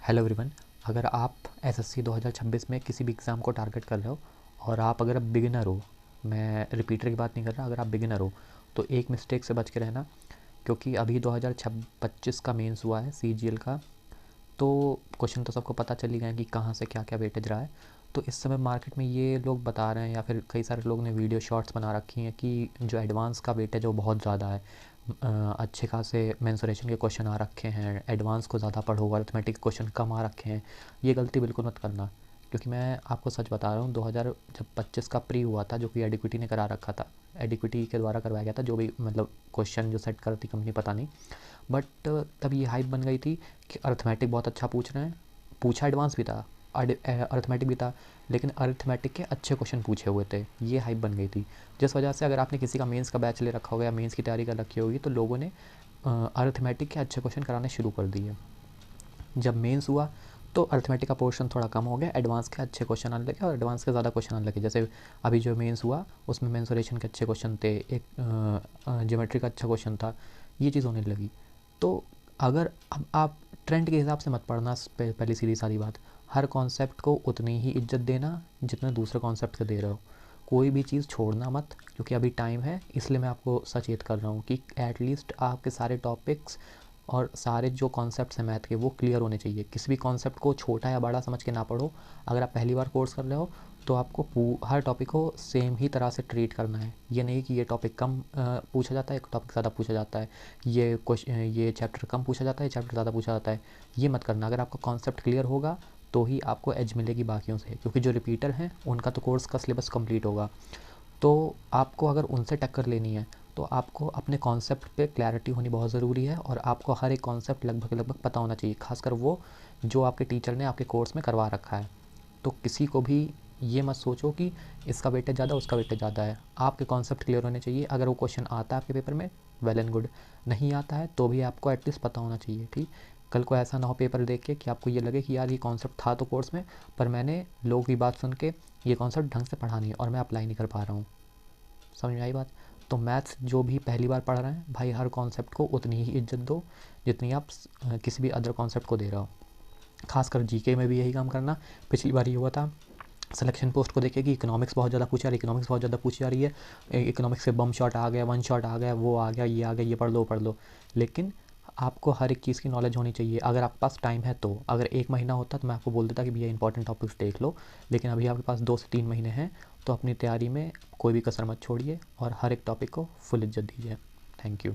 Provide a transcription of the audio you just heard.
Hello everyone. अगर आप SSC 2026 में किसी भी एग्ज़ाम को टारगेट कर रहे हो और आप अगर बिगिनर हो, मैं रिपीटर की बात नहीं कर रहा, अगर आप बिगिनर हो तो एक मिस्टेक से बच के रहना, क्योंकि अभी 2025 का मेंस हुआ है सीजीएल का। तो क्वेश्चन तो सबको पता चल ही गया है कि कहाँ से क्या क्या वेटेज रहा है। तो इस समय मार्केट में ये लोग बता रहे हैं या फिर कई सारे लोग ने वीडियो शॉर्ट्स बना रखी हैं कि जो एडवांस का वेटेज है वो बहुत ज़्यादा है। अच्छे खासे मेंसुरेशन के क्वेश्चन आ रखे हैं, एडवांस को ज़्यादा पढ़ो, अरिथमेटिक क्वेश्चन कम आ रखे हैं। ये गलती बिल्कुल मत करना, क्योंकि मैं आपको सच बता रहा हूँ। 2025 का प्री हुआ था जो कि एडिक्विटी ने करा रखा था, एडिक्विटी के द्वारा करवाया गया था, जो भी मतलब क्वेश्चन जो सेट करती कंपनी पता नहीं। बट तब ये हाइप बन गई थी कि अरिथमेटिक बहुत अच्छा पूछ रहे हैं। पूछा एडवांस भी था, अरिथमेटिक भी था, लेकिन अरिथमेटिक के अच्छे क्वेश्चन पूछे हुए थे। ये हाइप बन गई थी, जिस वजह से अगर आपने किसी का मेंस का बैच ले रखा होगा या मेंस की तैयारी कर रखी होगी तो लोगों ने अरिथमेटिक के अच्छे क्वेश्चन कराने शुरू कर दिए। जब मेंस हुआ तो अरिथमेटिक का पोर्शन थोड़ा कम हो गया, एडवांस के अच्छे क्वेश्चन आने लगे और एडवांस के ज़्यादा क्वेश्चन आने लगे। जैसे अभी जो मेंस हुआ उसमें मेंसुरेशन के अच्छे क्वेश्चन थे, एक ज्योमेट्री का अच्छा क्वेश्चन था, ये चीज़ होने लगी। तो अगर अब आप ट्रेंड के हिसाब से मत पढ़ना, पहली सीधी सारी बात, हर कॉन्सेप्ट को उतनी ही इज्जत देना जितने दूसरे कॉन्सेप्ट को दे रहे हो। कोई भी चीज़ छोड़ना मत, क्योंकि अभी टाइम है, इसलिए मैं आपको सचेत कर रहा हूँ कि एटलीस्ट आपके सारे टॉपिक्स और सारे जो कॉन्सेप्ट्स हैं मैथ के वो क्लियर होने चाहिए। किसी भी कॉन्सेप्ट को छोटा या बड़ा समझ के ना पढ़ो। अगर आप पहली बार कोर्स कर रहे हो तो आपको हर टॉपिक को सेम ही तरह से ट्रीट करना है। ये नहीं कि ये टॉपिक कम पूछा जाता है, एक टॉपिक ज़्यादा पूछा जाता है, ये चैप्टर कम पूछा जाता है, चैप्टर ज़्यादा पूछा जाता है। ये मत करना। अगर आपका कॉन्सेप्ट क्लियर होगा तो ही आपको एज मिलेगी बाकियों से, क्योंकि जो रिपीटर हैं उनका तो कोर्स का सिलेबस कंप्लीट होगा। तो आपको अगर उनसे टक्कर लेनी है तो आपको अपने कॉन्सेप्ट पे क्लैरिटी होनी बहुत ज़रूरी है, और आपको हर एक कॉन्सेप्ट लगभग लगभग पता होना चाहिए, खासकर वो जो आपके टीचर ने आपके कोर्स में करवा रखा है। तो किसी को भी ये मत सोचो कि इसका वेटेज ज़्यादा उसका वेटेज ज़्यादा है। आपके कॉन्सेप्ट क्लियर होने चाहिए। अगर वो क्वेश्चन आता है आपके पेपर में, वेल एंड गुड। नहीं आता है तो भी आपको एटलीस्ट पता होना चाहिए, ठीक। कल को ऐसा ना हो पेपर देख के कि आपको ये लगे कि यार ये कॉन्सेप्ट था तो कोर्स में, पर मैंने लोगों की बात सुन के ये कॉन्सेप्ट ढंग से पढ़ा नहीं और मैं अप्लाई नहीं कर पा रहा हूँ। समझ में आई बात? तो मैथ्स जो भी पहली बार पढ़ रहे हैं भाई, हर कॉन्सेप्ट को उतनी ही इज्जत दो जितनी आप किसी भी अदर कॉन्सेप्ट को दे रहे हो। खासकर जीके में भी यही काम करना। पिछली बार ये हुआ था, सिलेक्शन पोस्ट को देखे कि इकोनॉमिक्स बहुत ज़्यादा पूछी जा रही है, इकोनॉमिक्स बहुत ज़्यादा पूछी जा रही है, इकोनॉमिक्स से बम शॉट आ गया, वन शॉट आ गया, वो आ गया, ये आ गया, ये पढ़ लो पढ़ लो। लेकिन आपको हर एक चीज़ की नॉलेज होनी चाहिए। अगर आपके पास टाइम है तो, अगर एक महीना होता तो मैं आपको बोल देता कि भैया इंपॉर्टेंट टॉपिक्स देख लो, लेकिन अभी आपके पास 2 से 3 महीने हैं, तो अपनी तैयारी में कोई भी कसर मत छोड़िए और हर एक टॉपिक को फुल इज्जत दीजिए। Thank you.